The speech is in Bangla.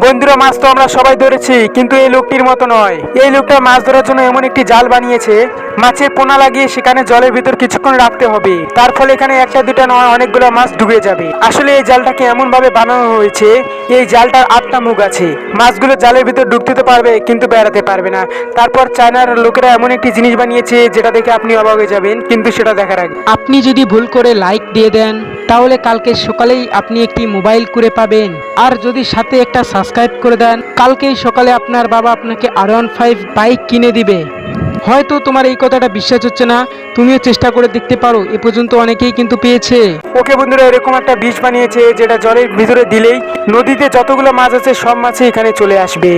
বন্ধুরা, মাছ তো আমরা সবাই ধরেছি, কিন্তু এই লোকটির মতো নয়। এই লোকটা মাছ ধরার জন্য এমন একটি জাল বানিয়েছে, মাছের পোনা লাগিয়ে সেখানে জলের ভিতর কিছুক্ষণ রাখতে হবে। তার ফলে এখানে একটা দুটা নয়, অনেকগুলো মাছ ডুবে যাবে। আসলে এই জালটাকে এমন ভাবে বানানো হয়েছে, এই জালটার 8টা মুখ আছে। মাছগুলো জালের ভিতর ঢুকতে তো পারবে, কিন্তু বেড়াতে পারবে না। তারপর চায়নার লোকেরা এমন একটি জিনিস বানিয়েছে, যেটা দেখে আপনি অবাক হয়ে যাবেন, কিন্তু সেটা দেখার আগে আপনি যদি ভুল করে লাইক দিয়ে দেন, তাহলে কালকে সকালেই আপনি একটি মোবাইল করে পাবেন। আর যদি সাথে একটা সাবস্ক্রাইব করে দেন, কালকেই সকালে আপনার বাবা আপনাকে R15 বাইক কিনে দিবে। হয়তো তোমার এই কথাটা বিশ্বাস হচ্ছে না, তুমিও চেষ্টা করে দেখতে পারো। এ পর্যন্ত অনেকেই কিন্তু পেয়েছে। ওকে বন্ধুরা, এরকম একটা বিষ বানিয়েছে, যেটা জলের ভিতরে দিলেই নদীতে যতগুলো মাছ আছে সব মাছই এখানে চলে আসবে।